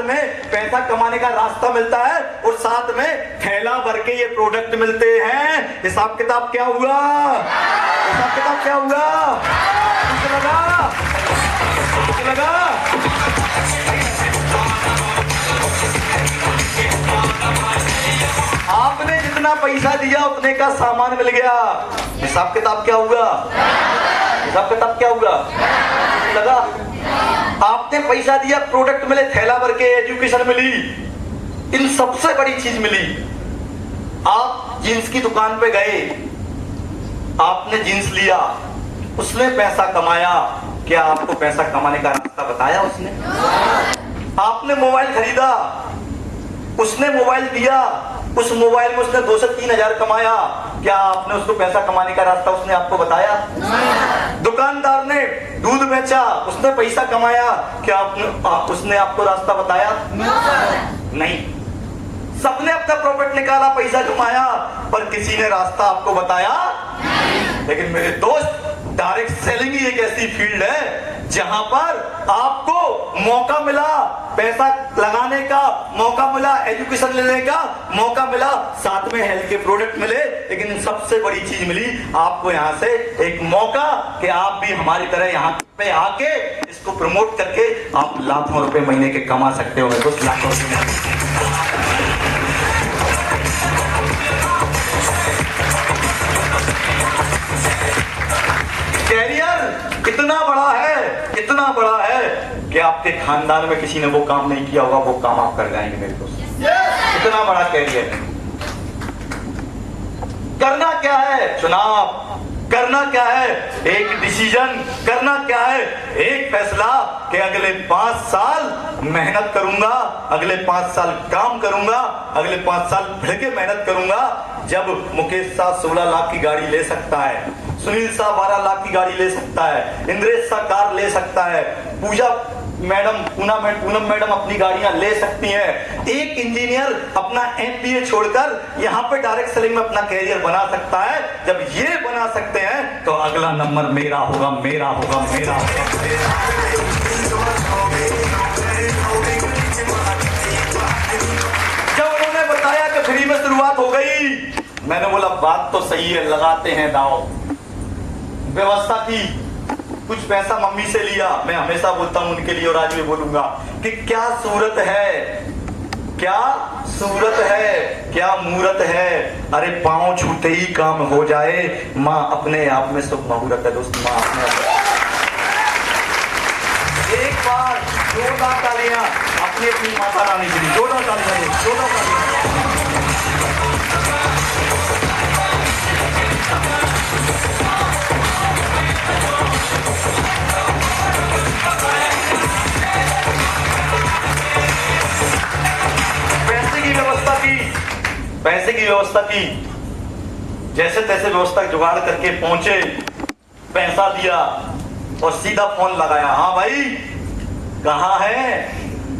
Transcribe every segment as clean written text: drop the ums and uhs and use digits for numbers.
में पैसा कमाने का रास्ता मिलता है और साथ में थैला भर के ये प्रोडक्ट मिलते हैं। हिसाब किताब क्या हुआ? हिसाब किताब क्या हुआ? मुझे लगा आपने जितना पैसा दिया उतने का सामान मिल गया। हिसाब किताब क्या हुआ? हिसाब किताब क्या हुआ? लगा आपने पैसा दिया, प्रोडक्ट मिले, थैला भर के, एजुकेशन मिली, इन सबसे बड़ी चीज मिली। आप जींस की दुकान पे गए, आपने जींस लिया, उसने पैसा कमाया। क्या आपको पैसा कमाने का रास्ता बताया उसने? आपने मोबाइल खरीदा, उसने मोबाइल दिया, उस मोबाइल में उसने 2 से 3 हजार कमाया। क्या आपने उसको पैसा कमाने का रास्ता उसने आपको बताया? दुकानदार ने दूध बेचा, उसने पैसा कमाया। क्या उसने आपको रास्ता बताया? नहीं। सबने अपना प्रॉफिट निकाला, पैसा कमाया, पर किसी ने रास्ता आपको बताया? लेकिन मेरे दोस्त, डायरेक्ट सेलिंग ही एक ऐसी फील्ड है जहां पर आपको मौका मिला, पैसा लगाने का मौका मिला, एजुकेशन लेने का मौका मिला, साथ में हेल्थ के प्रोडक्ट मिले, लेकिन सबसे बड़ी चीज मिली आपको यहाँ से एक मौका कि आप भी हमारी तरह यहाँ पे आके इसको प्रमोट करके आप लाखों रुपए महीने के कमा सकते हो। कुछ लाखों रुपए कैरियर इतना बड़ा है, इतना बड़ा है कि आपके खानदान में किसी ने वो काम नहीं किया होगा, वो काम आप कर जाएंगे मेरे दोस्त। इतना बड़ा कैरियर है। करना क्या है? चुनाव। करना क्या है? एक डिसीजन। करना क्या है? एक फैसला कि अगले 5 साल मेहनत करूंगा, अगले 5 साल काम करूंगा, अगले 5 साल बढ़ के मेहनत करूंगा। जब मुकेश साहब 16 लाख की गाड़ी ले सकता है, सुनील साहब 12 लाख की गाड़ी ले सकता है, इंद्रेश साहब कार ले सकता है, पूजा मैडम, पूनम मैडम अपनी गाड़ियां ले सकती हैं, एक इंजीनियर अपना एमबीए छोड़कर यहाँ पे डायरेक्ट सेलिंग में अपना कैरियर बना सकता है। जब ये बना सकते हैं तो अगला नंबर मेरा होगा, मेरा होगा, मेरा होगा, मेरा। जब उन्होंने बताया कि फ्री में शुरुआत हो गई, मैंने बोला बात तो सही है, लगाते हैं दांव। व्यवस्था की, कुछ पैसा मम्मी से लिया। मैं हमेशा बोलता हूं उनके लिए और आज भी बोलूंगा कि क्या सूरत है, क्या सूरत है, क्या मूरत है। अरे पांव छूते ही काम हो जाए, माँ अपने आप में सुख मुहूर्त है दोस्त। माँ अपने एक बार जोरदार तालियां अपनी अपनी माता रानी के लिए, जोरदार तालियां, जोरदार तालियां। पैसे की व्यवस्था की, जैसे तैसे व्यवस्था जुगाड़ करके पहुंचे, पैसा दिया और सीधा फोन लगाया। हाँ भाई कहाँ है,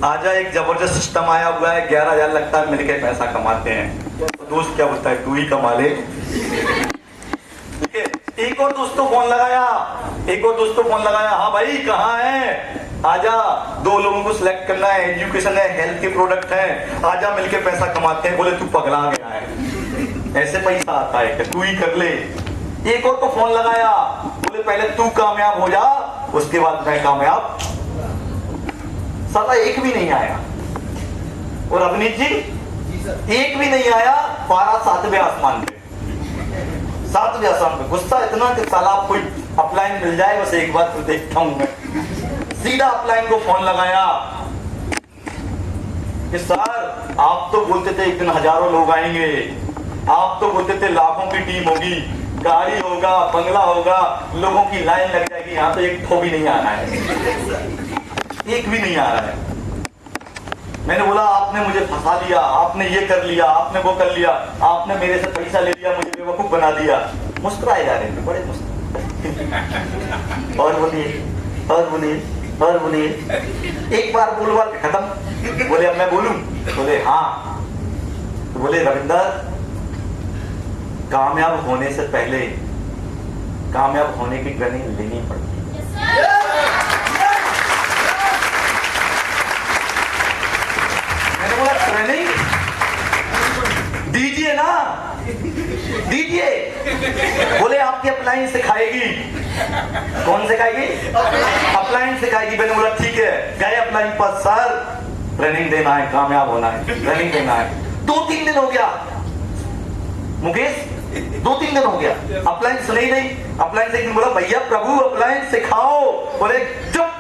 आजा, एक जबरदस्त सिस्टम आया हुआ है, 11,000 लगता है, मिलके पैसा कमाते हैं। तो दोस्त क्या बोलता है, तू ही कमा ले। ठीक है, एक और दोस्तों फोन लगाया, एक और दोस्तों फोन लगाया। हाँ भाई कहाँ है, आजा, 2 लोगों को सिलेक्ट करना है, एजुकेशन है, हेल्थ के प्रोडक्ट है, आजा मिलके पैसा कमाते हैं। बोले तू पगला गया है, ऐसे पैसा आता है कि तू ही कर ले। एक और को फोन लगाया, बोले पहले तू कामयाब हो जा, उसके बाद मैं कामयाब। साला एक भी नहीं आया। और अवनीत जी एक भी नहीं आया। पारा 7वें आसमान पे, 7वें आसमान पे। गुस्सा इतना कि साला कोई अपलाइन मिल जाए, बस एक बार तो देखता हूं मैं। सीधा अपलाइन को फोन लगाया कि सर आप तो बोलते थे एक दिन हजारों लोग आएंगे, आप तो बोलते थे लाखों की टीम होगी, गाड़ी होगा, बंगला होगा, लोगों की लाइन लग जाएगी, यहाँ तो एक ठो भी नहीं आ रहा है, एक भी नहीं आ रहा है। मैंने बोला आपने मुझे फंसा लिया, आपने ये कर लिया, आपने वो कर लिया, आपने मेरे से पैसा ले लिया, मुझे बेवकूफ बना दिया। मुस्कुराए जा रहे हैं, बड़े मुस्कुराए। और बोलिए, और बोलिए, और बोलिए। एक बार बोल बार खत्म। बोले अब मैं बोलूं? बोले हाँ। तो बोले रविंदर, कामयाब होने से पहले कामयाब होने की ट्रेनिंग लेनी पड़ती है। 1 ट्रेनिंग दीजिए ना, दीजिए। बोले आपकी अप्लायंस सिखाएगी। कौन सिखाएगी? अप्लायंस सिखाएगी। मैंने बोला ठीक है। गए अप्लायंस पर, सर ट्रेनिंग देना है, कामयाब होना है, ट्रेनिंग देना है। 2-3 दिन हो गया मुकेश, 2-3 दिन हो गया, अप्लायंस सुने ही नहीं। अप्लायंस एक दिन बोला भैया प्रभु अप्लायंस सिखाओ। बोले चुप,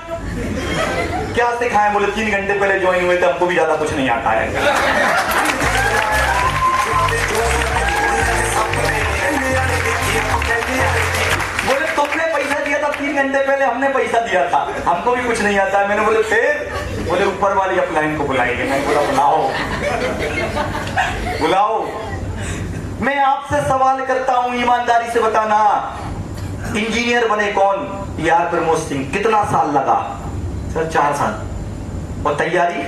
क्या सिखाएं? बोले 3 घंटे पहले ज्वाइन हुए थे, हमको भी ज्यादा कुछ नहीं आता है। बोले तुमने पैसा दिया था 3 घंटे पहले, हमने पैसा दिया था, हमको भी कुछ नहीं आता है। मैंने बोले फिर? बोले ऊपर वाली अपलाइन को बुलाएंगे। मैं बोला बुलाओ, बुलाओ। मैं आपसे सवाल करता हूं, ईमानदारी से बताना, इंजीनियर बने कौन? यार प्रमोद सिंह। कितना साल लगा? सर 4 साल। और तैयारी?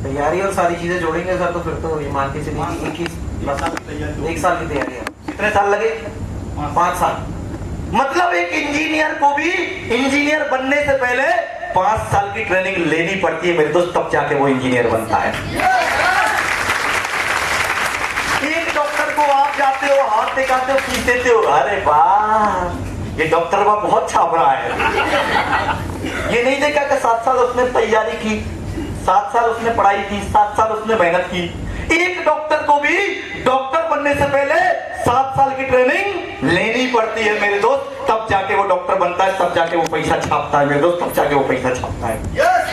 तैयारी और सारी चीजें जोड़ेंगे सर तो फिर तो ये मान के चलिए 1 साल की तैयारी है। कितने साल लगे? 5 साल। मतलब एक इंजीनियर को भी इंजीनियर बनने से पहले 5 साल की ट्रेनिंग लेनी पड़ती है मेरे दोस्त, तब जाके वो इंजीनियर बनता है। एक डॉक्टर को आप जाते हो, हाथ दिखाते हो, फीस देते हो, अरे वाह ये डॉक्टर वाह बहुत छाप रहा है। ये नहीं देखा कि 7 साल उसने तैयारी की, 7 साल उसने पढ़ाई की, 7 साल उसने मेहनत की। एक डॉक्टर को भी डॉक्टर बनने से पहले 7 साल की ट्रेनिंग लेनी पड़ती है मेरे दोस्त, तब जाके वो डॉक्टर बनता है, तब जाके वो पैसा छापता है मेरे दोस्त, तब जाके वो पैसा छापता है। yes!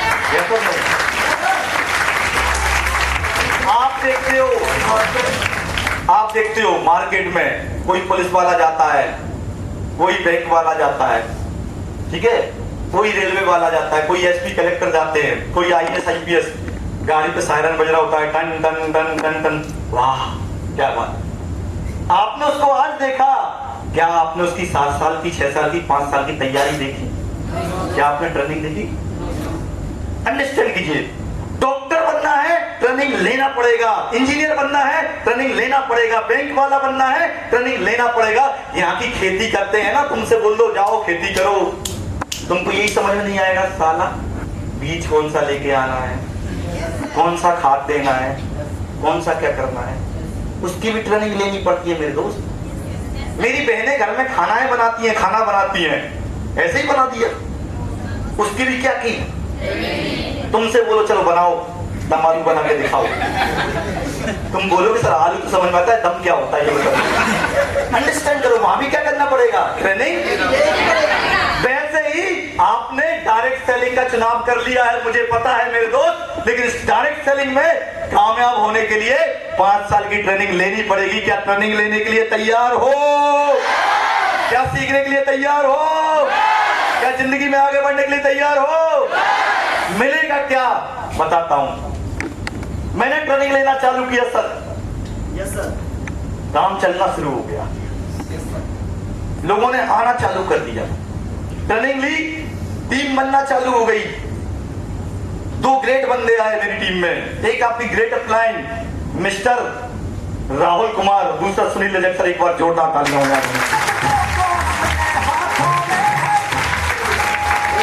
आप देखते हो मार्केट में कोई पुलिस वाला जाता है, कोई बैंक वाला जाता है, ठीक है, कोई रेलवे वाला जाता है, कोई एसपी कलेक्टर जाते हैं, कोई आईएएस आईपीएस, गाड़ी पे सायरन बज रहा होता है, टन टन टन टन टन। वाह क्या बात। आपने उसको आज देखा क्या? आपने उसकी 7 साल की, 6 साल की, 5 साल की तैयारी देखी? क्या आपने ट्रेनिंग देखी? अंडरस्टैंड कीजिए, डॉक्टर बनना है ट्रेनिंग लेना पड़ेगा, इंजीनियर बनना है ट्रेनिंग लेना पड़ेगा, बैंक वाला बनना है ट्रेनिंग लेना पड़ेगा। यहाँ की खेती करते हैं ना, तुमसे बोल दो जाओ खेती करो, तुमको यही समझ में नहीं आएगा साला बीज कौन सा लेके आना है, कौन सा खाद देना है, कौन सा क्या करना है, उसकी भी ट्रेनिंग लेनी पड़ती है मेरे दोस्त। मेरी बहनें घर में खानाएं बनाती हैं, खाना बनाती हैं, ऐसे ही बना दिया, उसकी भी क्या की? तुमसे बोलो चलो बनाओ, दम आलू बना के दिखाओ, तुम बोलोगे सर आलू तो समझ में आता है, दम क्या होता है ये बताओ। अंडरस्टैंड करो, वहां भी क्या करना पड़ेगा? ट्रेनिंग। वैसे ही आपने डायरेक्ट सेलिंग का चुनाव कर लिया है, मुझे पता है मेरे दोस्त, लेकिन इस डायरेक्ट सेलिंग में कामयाब होने के लिए 5 साल की ट्रेनिंग लेनी पड़ेगी। क्या ट्रेनिंग लेने के लिए तैयार हो? क्या सीखने के लिए तैयार हो? क्या जिंदगी में आगे बढ़ने के लिए तैयार हो? मिलेगा क्या? बताता हूं। मैंने ट्रेनिंग लेना चालू किया सर, यस सर, काम चलना शुरू हो गया, लोगों ने आना चालू कर दिया, ट्रेनिंग ली, टीम बनना चालू हो गई। 2 ग्रेट बंदे आए मेरी टीम में, एक आपकी great upline mister Rahul Kumar, दूसरा सुनील लजक सर। एक बार जोरदार तालियां हो जाए।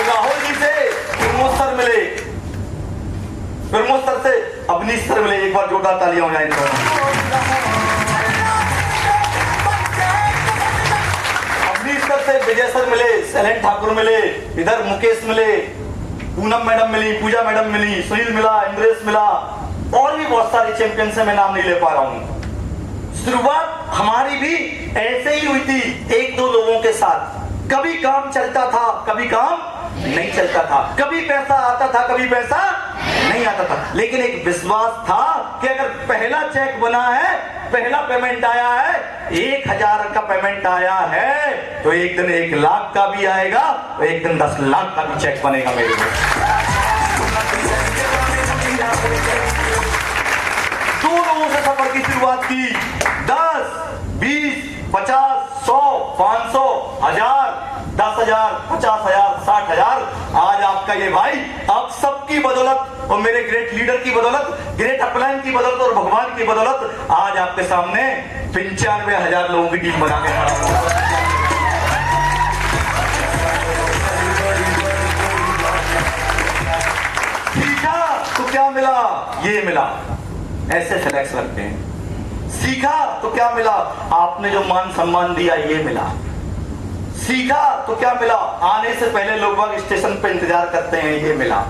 राहुल जी से प्रमोद सर मिले, प्रमोद सर से अवनीश सर मिले, एक बार जोरदार तालियां हो जाए। अवनीश सर से विजय सर मिले, शैलेंद्र ठाकुर मिले, इधर मुकेश मिले, पूनम मैडम मिली, पूजा मैडम मिली, सुनील मिला, इंद्रेश मिला, और भी बहुत सारे चैंपियन से मैं नाम नहीं ले पा रहा हूं। शुरुआत हमारी भी ऐसे ही हुई थी, 1-2 लोगों के साथ। कभी काम चलता था, कभी काम नहीं चलता था, कभी पैसा आता था, कभी पैसा नहीं आता था, लेकिन एक विश्वास था कि अगर पहला चेक बना है, पहला पेमेंट आया है, 1000 का पेमेंट आया है, तो एक दिन 1 लाख का भी आएगा, तो एक दिन 10 लाख का भी चेक बनेगा मेरे को। 2 लोगों से सफर की शुरुआत की, 10, 20, 50, 100, 500, 1000, 10,000, 50,000, 60,000। आज आपका ये भाई, आप सबकी बदौलत और मेरे ग्रेट लीडर की बदौलत, ग्रेट अपलाइन की बदौलत और भगवान की बदौलत आज आपके सामने 95,000 लोगों की टीम बना के खड़ा हूं। सीखा तो क्या मिला? ये मिला ऐसे फ्लेक्स रखते हैं। सीखा तो क्या मिला? आपने जो मान सम्मान दिया ये मिला। सीखा तो क्या मिला? आने से पहले लोग बाग स्टेशन पे इंतजार करते हैं, ये मिला।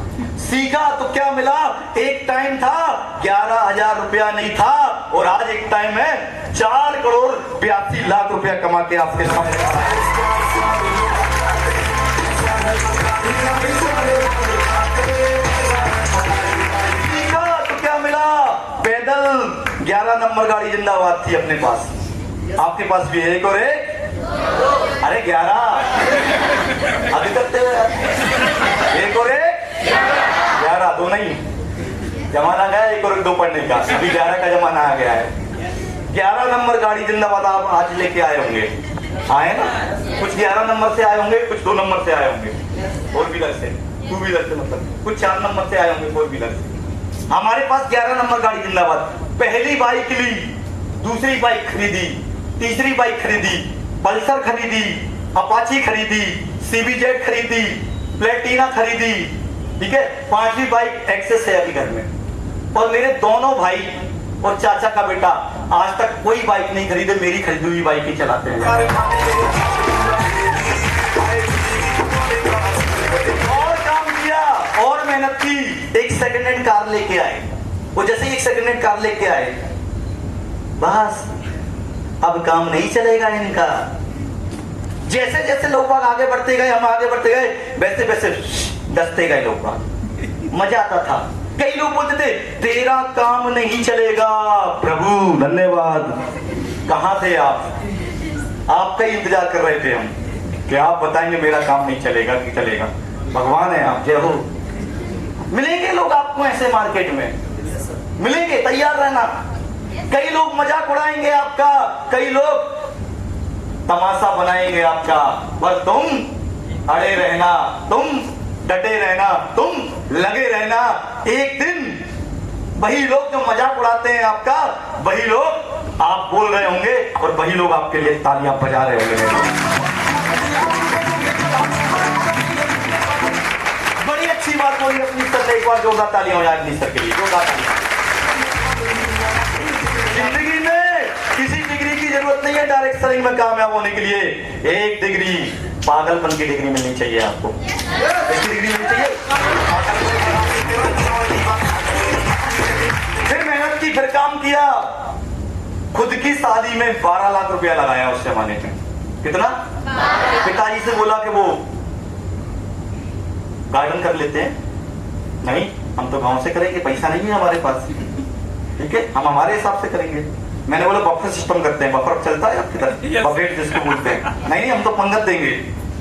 सीखा तो क्या मिला? एक टाइम था 11,000 रुपया नहीं था, और आज एक टाइम है 4,82,00,000 रुपया कमा के आपके सामने आ रहा है। सीखा तो क्या मिला? पैदल 11 नंबर गाड़ी जिंदाबाद थी अपने पास, आपके पास भी है एक और एक। अरे 11 अभी करते हुए एक और एक 11 दो नहीं, जमाना गया एक और एक दो पढ़ने का, अभी 11 का जमाना आ गया है। 11 नंबर गाड़ी जिंदाबाद आप आज लेके आए होंगे, आए ना? कुछ 11 नंबर से आए होंगे, कुछ 2 नंबर से आए होंगे, 4 व्हीलर से, 2 व्हीलर से, मतलब कुछ 4 नंबर से आए होंगे 4 व्हीलर से। हमारे पास 11 नंबर गाड़ी जिंदाबाद। पहली बाइक ली, दूसरी बाइक खरीदी, तीसरी बाइक खरीदी, पल्सर खरीदी, अपाची खरीदी, CBZ खरीदी, प्लेटिना खरीदी, ठीक है। 5वीं बाइक एक्सेस है अभी घर में। और मेरे दोनों भाई और चाचा का बेटा आज तक कोई बाइक नहीं खरीदे, मेरी खरीदी हुई बाइक ही चलाते हैं। और काम किया और मेहनत की, एक सेकंड हैंड कार लेके आए। वो जैसे ही एक सेकंड हैंड कार लेके आए, बस अब काम नहीं चलेगा इनका। जैसे जैसे लोग बाग आगे बढ़ते गए, हम आगे बढ़ते गए, वैसे वैसे दसते गए लोग बाग। मजा आता था। कई लोग बोलते थे तेरा काम नहीं चलेगा। प्रभु धन्यवाद, कहां थे आप? आपका ही इंतजार कर रहे थे हम कि आप बताएंगे मेरा काम नहीं चलेगा कि चलेगा। भगवान है आप, जय हो। मिलेंगे लोग आपको ऐसे मार्केट में, मिलेंगे, तैयार रहना। कई लोग मजाक उड़ाएंगे आपका, कई लोग तमाशा बनाएंगे आपका, पर तुम अड़े रहना, तुम डटे रहना, तुम लगे रहना। एक दिन वही लोग जो मजाक उड़ाते हैं आपका, वही लोग आप बोल रहे होंगे और वही लोग आपके लिए तालियां बजा रहे होंगे। बड़ी अच्छी बात बोली अपनी सर से, एक बार जोरदार तालियां हो जाए अपनी सर के लिए, जोरदार तालियां। जिंदगी में किसी डिग्री की जरूरत नहीं है डायरेक्ट सेलिंग में कामयाब होने के लिए। एक डिग्री, पागलपन की डिग्री मिलनी चाहिए आपको। डिग्री मिलनी चाहिए। फिर मेहनत की, फिर काम किया। खुद की शादी में 12 लाख रुपया लगाया उस जमाने में। कितना? पिताजी से बोला कि वो गार्डन कर लेते हैं। नहीं, हम तो गांव से करेंगे, पैसा नहीं है हमारे पास, ठीक है, हम हमारे हिसाब से करेंगे। मैंने बोला बफर सिस्टम करते हैं। बफर चलता है आपकी तरफ, बफेट जिसको बोलते हैं। नहीं, हम तो पंगत देंगे।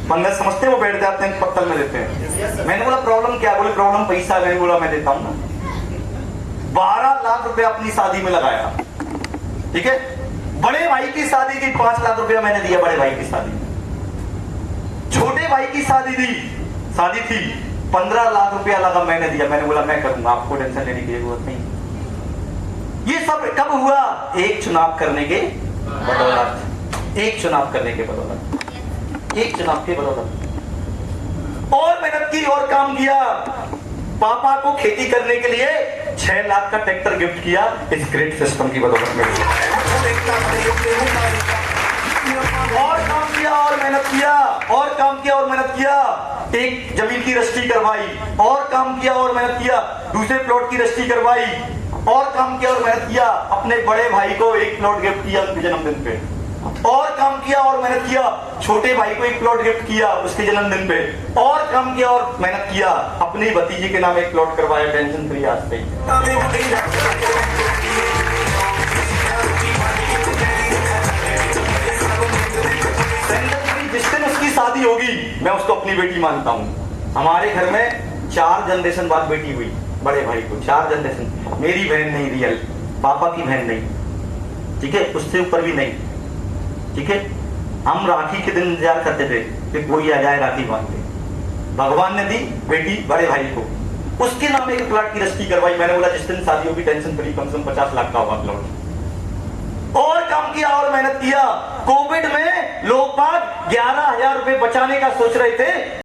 पंगत समझते हैं, वो बैठ जाते हैं, पत्तल में देते हैं। मैंने बोला प्रॉब्लम क्या? बोले प्रॉब्लम पैसा है। मैंने बोला मैं देता हूं ना। 12 लाख रुपया अपनी शादी में लगाया, ठीक है। बड़े भाई की शादी थी, 5 लाख रुपया मैंने दिया बड़े भाई की शादी में। छोटे भाई की शादी थी 15 लाख रुपया लगा, मैंने दिया। मैंने बोला मैं करूंगा, आपको टेंशन लेने की जरूरत नहीं। ये सब कब हुआ? एक चुनाव करने के बदौलत, एक चुनाव करने के बदौलत, एक चुनाव के बदौलत। और मेहनत की और काम किया। पापा को खेती करने के लिए 6 लाख का ट्रैक्टर गिफ्ट किया, इस ग्रेट सिस्टम की बदौलत में। और काम किया और मेहनत किया, और काम किया और मेहनत किया। एक जमीन की रजिस्ट्री करवाई, और काम किया और मेहनत किया। दूसरे प्लॉट की रजिस्ट्री करवाई, और काम किया और मेहनत किया। अपने बड़े भाई को एक प्लॉट गिफ्ट किया उनके जन्मदिन पे, और काम किया और मेहनत किया। छोटे भाई को एक प्लॉट गिफ्ट किया उसके जन्मदिन पे, और काम किया और मेहनत किया। अपनी भतीजे के नाम एक प्लॉट करवाया, टेंशन फ्री आज से। जिस दिन उसकी शादी होगी मैं उसको अपनी बेटी मानता हूँ। हमारे घर में 4 जनरेशन बाद बेटी हुई, बड़े भाई को 4 जनरेशन। मेरी बहन नहीं, रियल पापा की बहन नहीं, ठीक है, उससे ऊपर भी नहीं, ठीक है। हम राखी के दिन इंतजार करते थे कि कोई आ जाए राखी बांधते। भगवान ने दी बेटी बड़े भाई को, उसके नाम एक प्लॉट की रजिस्ट्री करवाई। मैंने बोला जिस दिन शादी होगी टेंशन फ्री, कम से कम 50 लाख का होगा प्लॉट। और काम किया और मेहनत किया। कोविड में लोग बाग 11,000 रुपए बचाने का सोच रहे थे।